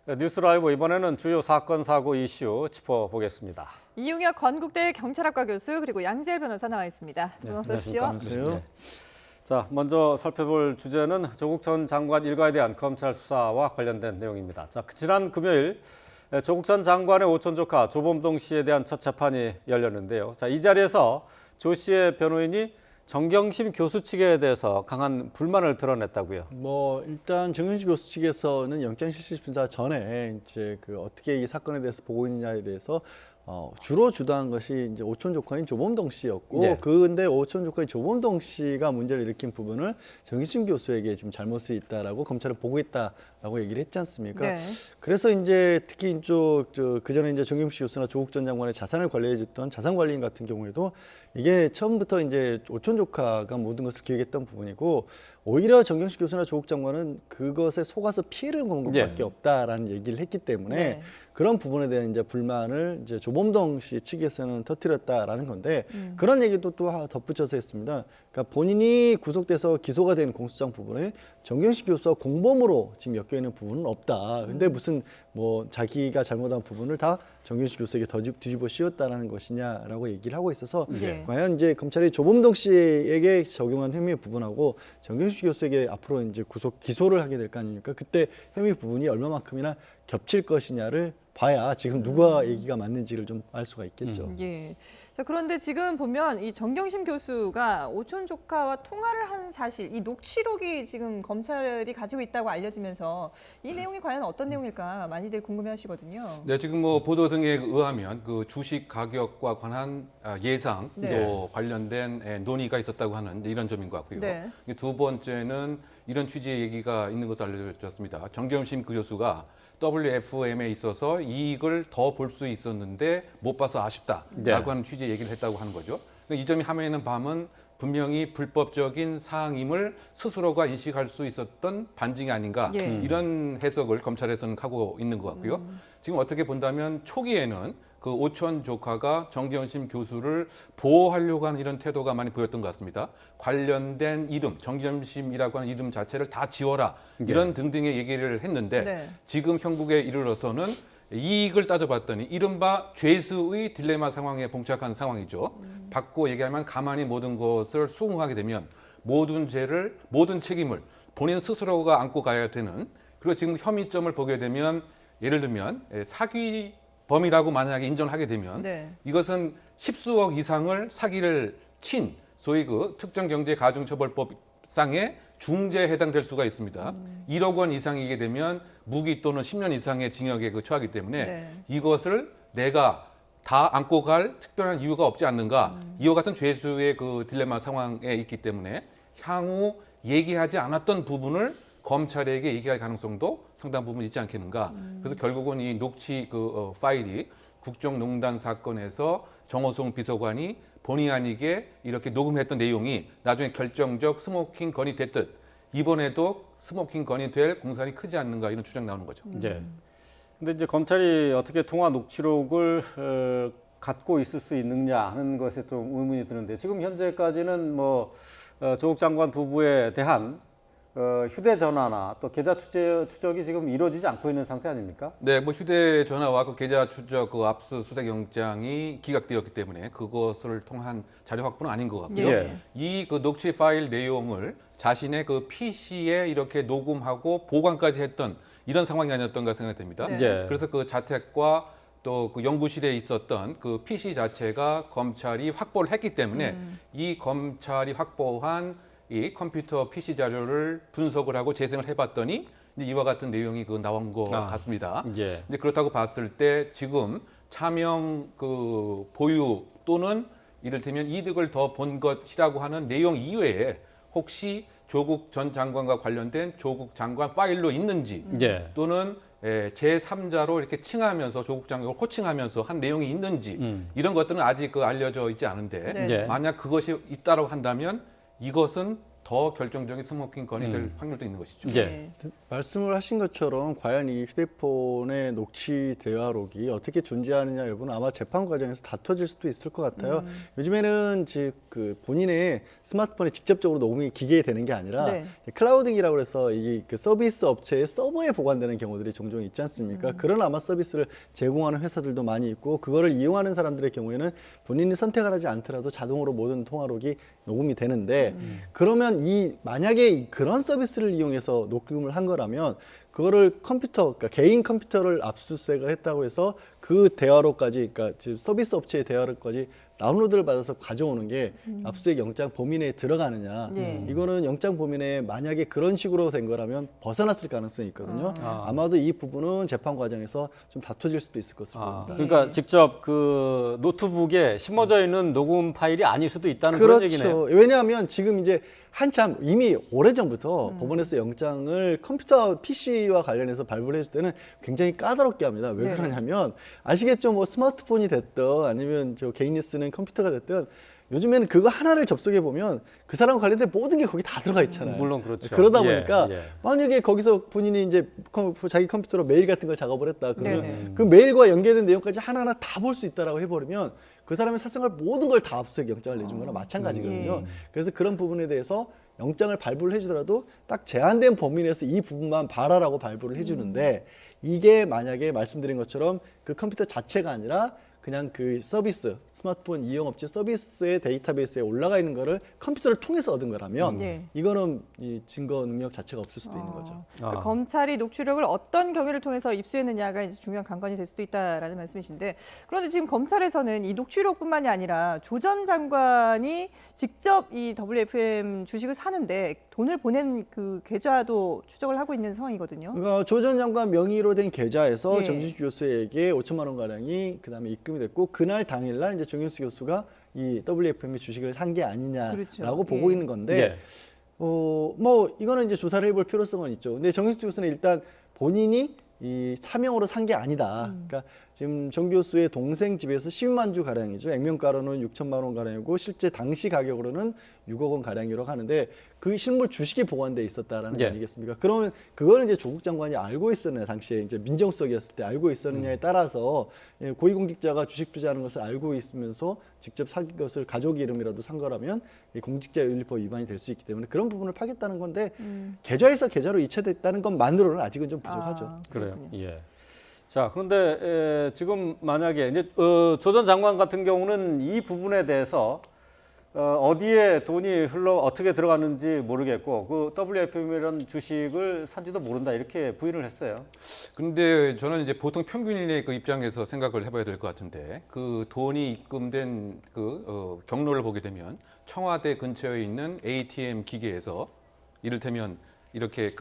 네, 뉴스라이브 이번에는 주요 사건 사고 이슈 짚어보겠습니다. 이용혁 건국대 경찰학과 교수 그리고 양재일 변호사 나와 있습니다. 네, 어서 오십시오. 안녕하십니까. 네. 자, 먼저 살펴볼 주제는 조국 전 장관 일가에 대한 검찰 수사와 관련된 내용입니다. 자, 지난 금요일 조국 전 장관의 오촌 조카 조범동 씨에 대한 첫 재판이 열렸는데요. 자, 이 자리에서 조 씨의 변호인이 정경심 교수 측에 대해서 강한 불만을 드러냈다고요. 일단 정경심 교수 측에서는 영장실질심사 전에 이제 어떻게 이 사건에 대해서 보고 있느냐에 대해서 주로 주도한 것이 이제 오촌 조카인 조범동 씨였고, 네. 근데 오촌 조카인 조범동 씨가 문제를 일으킨 부분을 정경심 교수에게 지금 잘못이 있다라고 검찰은 보고 있다라고 얘기를 했지 않습니까? 네. 그래서 이제 특히 그 전에 이제 정경심 교수나 조국 전 장관의 자산을 관리해줬던 자산관리인 같은 경우에도 이게 처음부터 이제 오촌 조카가 모든 것을 기획했던 부분이고, 오히려 정경심 교수나 조국 장관은 그것에 속아서 피해를 본 것밖에 없다라는 얘기를 했기 때문에 네. 그런 부분에 대한 이제 불만을 이제 조범동 씨 측에서는 터뜨렸다라는 건데, 그런 얘기도 또 덧붙여서 했습니다. 그러니까 본인이 구속돼서 기소가 된 공소장 부분에 정경심 교수와 공범으로 지금 엮여 있는 부분은 없다. 근데 무슨 자기가 잘못한 부분을 다 정경심 교수에게 뒤집어 씌웠다라는 것이냐라고 얘기를 하고 있어서 네. 과연 이제 검찰이 조범동 씨에게 적용한 혐의 부분하고 정경심 교수에게 앞으로 이제 기소를 하게 될 거 아닙니까? 그때 혐의 부분이 얼마만큼이나 겹칠 것이냐를 봐야 지금 누가 얘기가 맞는지를 좀 알 수가 있겠죠. 예. 자, 그런데 지금 보면 이 정경심 교수가 오촌 조카와 통화를 한 사실, 이 녹취록이 지금 검찰이 가지고 있다고 알려지면서 이 내용이 과연 어떤 내용일까 많이들 궁금해하시거든요. 네, 지금 보도 등에 의하면 그 주식 가격과 관한 예상 네. 또 관련된 논의가 있었다고 하는 이런 점인 것 같고요. 네. 두 번째는 이런 취지의 얘기가 있는 것으로 알려졌습니다. 정경심 교수가 WFM에 있어서 이익을 더 볼 수 있었는데 못 봐서 아쉽다라고 네. 하는 취지의 얘기를 했다고 하는 거죠. 이 점이 하면은 밤은 분명히 불법적인 사항임을 스스로가 인식할 수 있었던 반증이 아닌가, 예. 이런 해석을 검찰에서는 하고 있는 것 같고요. 지금 어떻게 본다면 초기에는 그 오촌 조카가 정경심 교수를 보호하려고 하는 이런 태도가 많이 보였던 것 같습니다. 관련된 이름, 정경심이라고 하는 이름 자체를 다 지워라, 이런 등등의 얘기를 했는데 네. 지금 형국에 이르러서는 이익을 따져봤더니 이른바 죄수의 딜레마 상황에 봉착한 상황이죠. 바꿔 얘기하면 가만히 모든 것을 수긍하게 되면 모든 죄를, 모든 책임을 본인 스스로가 안고 가야 되는, 그리고 지금 혐의점을 보게 되면 예를 들면 사기 범이라고 만약에 인정하게 되면 네. 이것은 십수억 이상을 사기를 친 소위 그 특정경제가중처벌법상의 중죄에 해당될 수가 있습니다. 1억 원 이상이게 되면 무기 또는 10년 이상의 징역에 처하기 때문에 네. 이것을 내가 다 안고 갈 특별한 이유가 없지 않는가, 이와 같은 죄수의 그 딜레마 상황에 있기 때문에 향후 얘기하지 않았던 부분을 검찰에게 얘기할 가능성도 상당 부분 있지 않겠는가. 그래서 결국은 이 녹취 파일이 국정농단 사건에서 정호성 비서관이 본의 아니게 이렇게 녹음했던 내용이 나중에 결정적 스모킹 건이 됐듯 이번에도 스모킹 건이 될 공산이 크지 않는가, 이런 추정 나오는 거죠. 네. 근데 이제 검찰이 어떻게 통화 녹취록을 갖고 있을 수 있느냐 하는 것에 좀 의문이 드는데, 지금 현재까지는 조국 장관 부부에 대한 휴대전화나 또 계좌 추적이 지금 이루어지지 않고 있는 상태 아닙니까? 네, 휴대전화와 그 계좌 추적 압수수색 영장이 기각되었기 때문에 그것을 통한 자료 확보는 아닌 것 같고요. 예. 이 그 녹취 파일 내용을 자신의 그 PC에 이렇게 녹음하고 보관까지 했던 이런 상황이 아니었던가 생각됩니다. 네. 예. 그래서 그 자택과 또 그 연구실에 있었던 그 PC 자체가 검찰이 확보를 했기 때문에 이 검찰이 확보한 이 컴퓨터 PC 자료를 분석을 하고 재생을 해봤더니 이제 이와 같은 내용이 나온 것 같습니다. 예. 이제 그렇다고 봤을 때 지금 차명 보유 또는 이를테면 이득을 더 본 것이라고 하는 내용 이외에 혹시 조국 전 장관과 관련된 조국 장관 파일로 있는지, 예. 또는 제3자로 이렇게 칭하면서 조국 장관을 호칭하면서 한 내용이 있는지, 이런 것들은 아직 알려져 있지 않은데 네. 예. 만약 그것이 있다고 한다면 이것은 더 결정적인 스모킹건이 될 확률도 있는 것이죠. 예. 말씀을 하신 것처럼 과연 이 휴대폰의 녹취 대화록이 어떻게 존재하느냐 여부는 아마 재판 과정에서 다퉈질 수도 있을 것 같아요. 요즘에는 즉 그 본인의 스마트폰에 직접적으로 녹음이 기계에 되는 게 아니라 네. 클라우딩이라고 해서 이게 그 서비스 업체의 서버에 보관되는 경우들이 종종 있지 않습니까? 그런 아마 서비스를 제공하는 회사들도 많이 있고 그거를 이용하는 사람들의 경우에는 본인이 선택을 하지 않더라도 자동으로 모든 통화록이 녹음이 되는데 그러면 만약에 그런 서비스를 이용해서 녹음을 한 거라면 그거를 그러니까 개인 컴퓨터를 압수수색을 했다고 해서 그 대화록까지, 그러니까 지금 서비스 업체의 대화록까지 다운로드를 받아서 가져오는 게 압수수색 영장 범위 내에 들어가느냐. 네. 이거는 영장 범위 내에 만약에 그런 식으로 된 거라면 벗어났을 가능성이 있거든요. 아마도 이 부분은 재판 과정에서 좀 다퉈질 수도 있을 것으로 보입니다. 그러니까 직접 그 노트북에 심어져 있는 녹음 파일이 아닐 수도 있다는 그런 얘기네요. 그렇죠. 왜냐하면 지금 이제 한참 이미 오래전부터 법원에서 영장을 컴퓨터 PC와 관련해서 발부를 해줄 때는 굉장히 까다롭게 합니다. 왜 네. 그러냐면 아시겠죠? 뭐 스마트폰이 됐든 아니면 저 개인이 쓰는 컴퓨터가 됐든 요즘에는 그거 하나를 접속해 보면 그 사람 관련된 모든 게 거기 다 들어가 있잖아요. 물론 그렇죠. 그러다 예, 보니까 예. 만약에 거기서 본인이 이제 자기 컴퓨터로 메일 같은 걸 작업을 했다. 그러면 네네. 그 메일과 연계된 내용까지 하나하나 다 볼 수 있다라고 해버리면 그 사람의 사생활 모든 걸 다 압수수색 영장을 내준 거나 마찬가지거든요. 그래서 그런 부분에 대해서 영장을 발부를 해주더라도 딱 제한된 범위 내에서 이 부분만 봐라라고 발부를 해주는데 이게 만약에 말씀드린 것처럼 그 컴퓨터 자체가 아니라 그냥 그 서비스, 스마트폰 이용업체 서비스의 데이터베이스에 올라가 있는 거를 컴퓨터를 통해서 얻은 거라면 네. 이거는 이 증거 능력 자체가 없을 수도 있는 거죠. 그러니까 검찰이 녹취록을 어떤 경위를 통해서 입수했느냐가 이제 중요한 관건이 될 수도 있다라는 말씀이신데 그런데 지금 검찰에서는 이 녹취록뿐만이 아니라 조 전 장관이 직접 이 WFM 주식을 사는데 돈을 보낸 그 계좌도 추적을 하고 있는 상황이거든요. 그러니까 조 전 장관 명의로 된 계좌에서 예. 정진식 교수에게 5천만 원 가량이 그다음에 입금이 됐고 그날 당일날 이제 정진식 교수가 이 WFM의 주식을 산 게 아니냐라고 그렇죠. 보고 예. 있는 건데 예. 뭐 이거는 이제 조사를 해볼 필요성은 있죠. 근데 정진식 교수는 일단 본인이 이 차명으로 산 게 아니다. 그러니까 지금 정 교수의 동생 집에서 12만 주 가량이죠. 액면가로는 6천만 원 가량이고 실제 당시 가격으로는 6억 원 가량이라고 하는데 그 실물 주식이 보관돼 있었다라는 게 예. 아니겠습니까? 그러면 그걸 이제 조국 장관이 알고 있었느냐, 당시에 이제 민정수석이었을 때 알고 있었느냐에 따라서 예, 고위공직자가 주식 투자하는 것을 알고 있으면서 직접 산 것을 가족 이름이라도 산 거라면 이 공직자윤리법 위반이 될 수 있기 때문에 그런 부분을 파겠다는 건데 계좌에서 계좌로 이체됐다는 것만으로는 아직은 좀 부족하죠. 그래요. 예. 자, 그런데 지금 만약에 이제 조 전 장관 같은 경우는 이 부분에 대해서 어디에 돈이 어떻게 들어갔는지 모르겠고 그 WFM이라는 주식을 산지도 모른다 이렇게 부인을 했어요. 그런데 저는 이제 보통 평균인의 그 입장에서 생각을 해봐야 될 것 같은데 그 돈이 입금된 그 경로를 보게 되면 청와대 근처에 있는 ATM 기계에서 이를테면 이렇게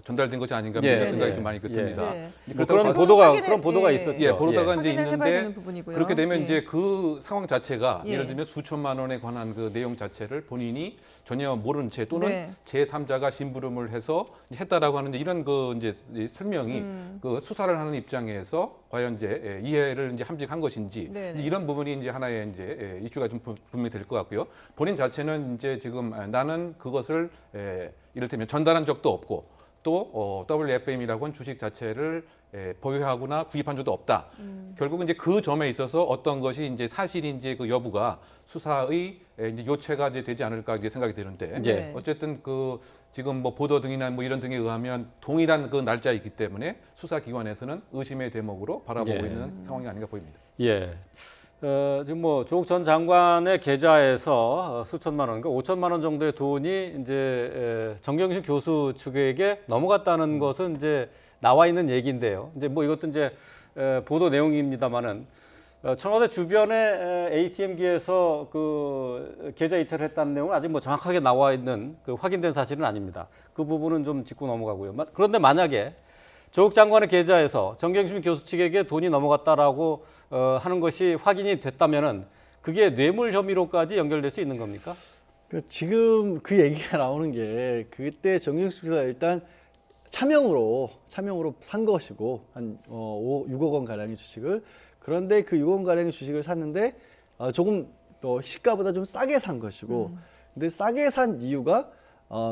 전달된 것이 아닌가 예, 이런 생각이 예, 좀 많이 예. 듭니다. 네. 뭐 그런 보도가 있었죠. 예, 보도가 예. 이제 확인을 해봐야 있는데 되는 부분이고요. 그렇게 되면 예. 이제 그 상황 자체가 예. 예를 들면 수천만 원에 관한 그 내용 자체를 본인이 전혀 모른 채 또는 네. 제3자가 심부름을 해서 했다라고 하는 이런 그 이제 이 설명이 그 수사를 하는 입장에서 과연 이제 이해를 이제 함직한 것인지 네네. 이제 이런 부분이 이제 하나의 이제 이슈가 좀 분명히 될 것 같고요. 본인 자체는 이제 지금 나는 그것을 이를테면 전달한 적도 없고 또 WFM이라고 하는 주식 자체를 보유하거나 구입한 적도 없다. 결국은 이제 그 점에 있어서 어떤 것이 이제 사실인지 그 여부가 수사의 이제 요체가 이제 되지 않을까 이제 생각이 되는데 예. 어쨌든 그 지금 뭐 보도 등이나 뭐 이런 등에 의하면 동일한 그 날짜이기 때문에 수사기관에서는 의심의 대목으로 바라보고 예. 있는 상황이 아닌가 보입니다. 예. 지금 뭐 조국 전 장관의 계좌에서 수천만 원, 그러니까 5천만 원 정도의 돈이 이제 정경심 교수 측에게 넘어갔다는 것은 이제 나와 있는 얘기인데요. 이제 뭐 이것도 이제 보도 내용입니다만은 청와대 주변에 ATM기에서 그 계좌 이체를 했다는 내용은 아직 뭐 정확하게 나와 있는 그 확인된 사실은 아닙니다. 그 부분은 좀 짚고 넘어가고요. 그런데 만약에 조국 장관의 계좌에서 정경심 교수 측에게 돈이 넘어갔다라고 하는 것이 확인이 됐다면은 그게 뇌물 혐의로까지 연결될 수 있는 겁니까? 지금 그 얘기가 나오는 게 그때 정경식 교수가 일단 차명으로 산 것이고 한 6억 원 가량의 주식을 그런데 그 6억 원 가량의 주식을 샀는데 조금 시가보다 좀 싸게 산 것이고 근데 싸게 산 이유가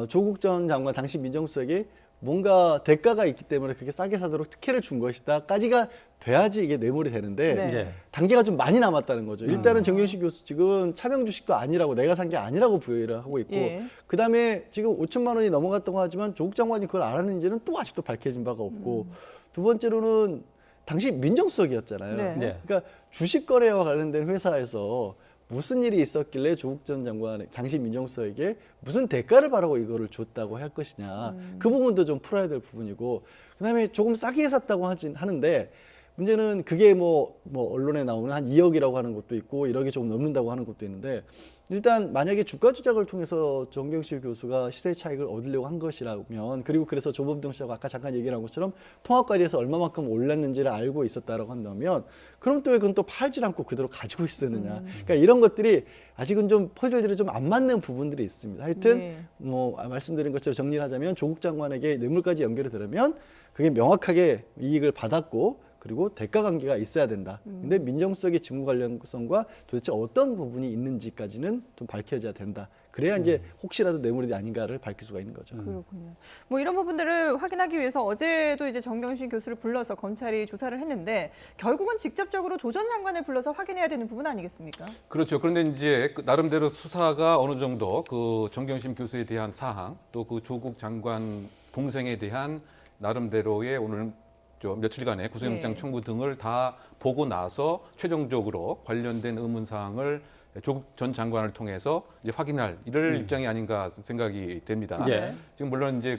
조국 전 장관 당시 민정수석에게 뭔가 대가가 있기 때문에 그렇게 싸게 사도록 특혜를 준 것이다까지가 돼야지 이게 뇌물이 되는데 네. 예. 단계가 좀 많이 남았다는 거죠. 일단은 정경심 교수 측은 차명 주식도 아니라고 내가 산 게 아니라고 부여를 하고 있고 예. 그다음에 지금 5천만 원이 넘어갔다고 하지만 조국 장관이 그걸 알았는지는 또 아직도 밝혀진 바가 없고 두 번째로는 당시 민정수석이었잖아요. 네. 네. 그러니까 주식 거래와 관련된 회사에서 무슨 일이 있었길래 조국 전 장관 당시 민정수석에게 무슨 대가를 바라고 이거를 줬다고 할 것이냐. 그 부분도 좀 풀어야 될 부분이고 그다음에 조금 싸게 샀다고 하는데 문제는 그게 뭐 언론에 나오는 한 2억이라고 하는 것도 있고 1억이 조금 넘는다고 하는 것도 있는데 일단 만약에 주가 조작을 통해서 정경심 교수가 시세 차익을 얻으려고 한 것이라면 그리고 그래서 조범동 씨하고 아까 잠깐 얘기한 것처럼 통합과리에서 얼마만큼 올랐는지를 알고 있었다라고 한다면 그럼 또 왜 그건 또 팔지 않고 그대로 가지고 있었느냐. 그러니까 이런 것들이 아직은 좀 퍼즐들이 좀 안 맞는 부분들이 있습니다. 하여튼 네. 뭐 말씀드린 것처럼 정리를 하자면 조국 장관에게 뇌물까지 연결이 되려면 그게 명확하게 이익을 받았고 그리고 대가 관계가 있어야 된다. 근데 민정수석의 직무 관련성과 도대체 어떤 부분이 있는지까지는 좀 밝혀져야 된다. 그래야 이제 혹시라도 뇌물이 아닌가를 밝힐 수가 있는 거죠. 그렇군요. 뭐 이런 부분들을 확인하기 위해서 어제도 이제 정경심 교수를 불러서 검찰이 조사를 했는데 결국은 직접적으로 조 전 장관을 불러서 확인해야 되는 부분 아니겠습니까? 그렇죠. 그런데 이제 그 나름대로 수사가 어느 정도 그 정경심 교수에 대한 사항 또 그 조국 장관 동생에 대한 나름대로의 오늘 좀 며칠간의 구속영장 네. 청구 등을 다 보고 나서 최종적으로 관련된 의문 사항을 조국 전 장관을 통해서 이제 확인할 이럴 입장이 아닌가 생각이 됩니다. 예. 지금 물론 이제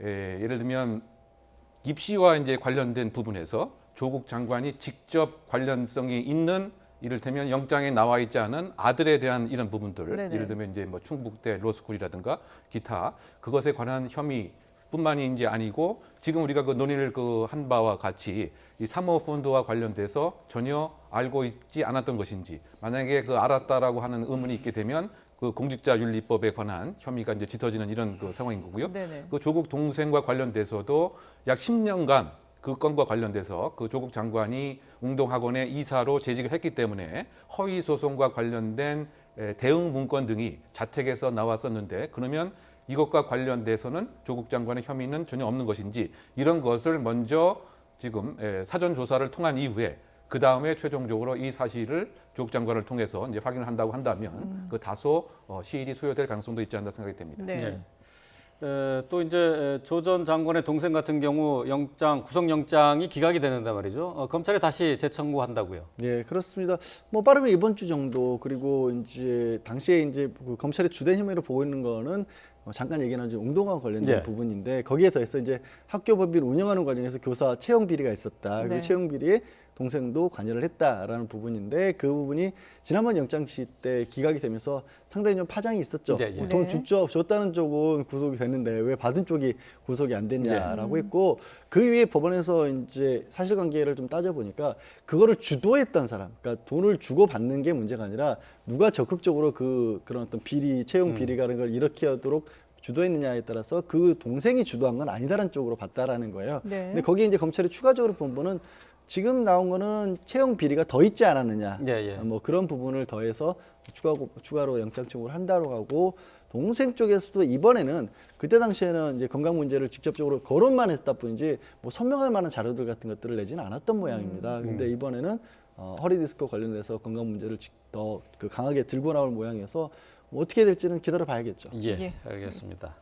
예를 들면 입시와 이제 관련된 부분에서 조국 장관이 직접 관련성이 있는 이를테면 영장에 나와 있지 않은 아들에 대한 이런 부분들, 네네. 예를 들면 이제 뭐 충북대 로스쿨이라든가 기타 그것에 관한 혐의뿐만이 이제 아니고 지금 우리가 그 논의를 한 바와 같이 이 사모펀드와 관련돼서 전혀 알고 있지 않았던 것인지 만약에 알았다라고 하는 의문이 있게 되면 그 공직자윤리법에 관한 혐의가 이제 짙어지는 이런 그 상황인 거고요. 네네. 그 조국 동생과 관련돼서도 약 10년간 그 건과 관련돼서 그 조국 장관이 웅동학원의 이사로 재직을 했기 때문에 허위 소송과 관련된 대응 문건 등이 자택에서 나왔었는데 그러면 이것과 관련돼서는 조국 장관의 혐의는 전혀 없는 것인지 이런 것을 먼저 지금 사전 조사를 통한 이후에 그 다음에 최종적으로 이 사실을 조국 장관을 통해서 이제 확인을 한다고 한다면 그 다소 시일이 소요될 가능성도 있지 않나 생각이 됩니다. 네. 또 이제 조 전 장관의 동생 같은 경우 구속영장이 기각이 되는단 말이죠. 검찰에 다시 재청구한다고요. 네, 그렇습니다. 뭐 빠르면 이번 주 정도 그리고 이제 당시에 이제 그 검찰의 주된 혐의로 보고 있는 거는 잠깐 얘기한 웅동과 관련된 예. 부분인데 거기에 더해서 이제 학교법인 운영하는 과정에서 교사 채용 비리가 있었다. 네. 그 채용 비리에 동생도 관여를 했다라는 부분인데 그 부분이 지난번 영장시 때 기각이 되면서 상당히 좀 파장이 있었죠. 예, 예. 돈 네. 줬다는 쪽은 구속이 됐는데 왜 받은 쪽이 구속이 안 됐냐라고 했고 그 이후에 법원에서 이제 사실관계를 좀 따져보니까 그거를 주도했던 사람, 그러니까 돈을 주고 받는 게 문제가 아니라 누가 적극적으로 그런 어떤 비리, 채용 비리라는 걸 일으키도록 주도했느냐에 따라서 그 동생이 주도한 건 아니다라는 쪽으로 봤다라는 거예요. 네. 근데 거기에 이제 검찰이 추가적으로 본 거는 지금 나온 거는 채용 비리가 더 있지 않았느냐. 예, 예. 뭐 그런 부분을 더해서 추가로 영장 청구를 한다고 하고 동생 쪽에서도 이번에는 그때 당시에는 이제 건강 문제를 직접적으로 거론만 했다 뿐이지 뭐 선명할 만한 자료들 같은 것들을 내지는 않았던 모양입니다. 근데 이번에는 허리 디스크 관련돼서 건강 문제를 더 강하게 들고 나올 모양이어서 뭐 어떻게 될지는 기다려 봐야겠죠. 예, 예, 알겠습니다.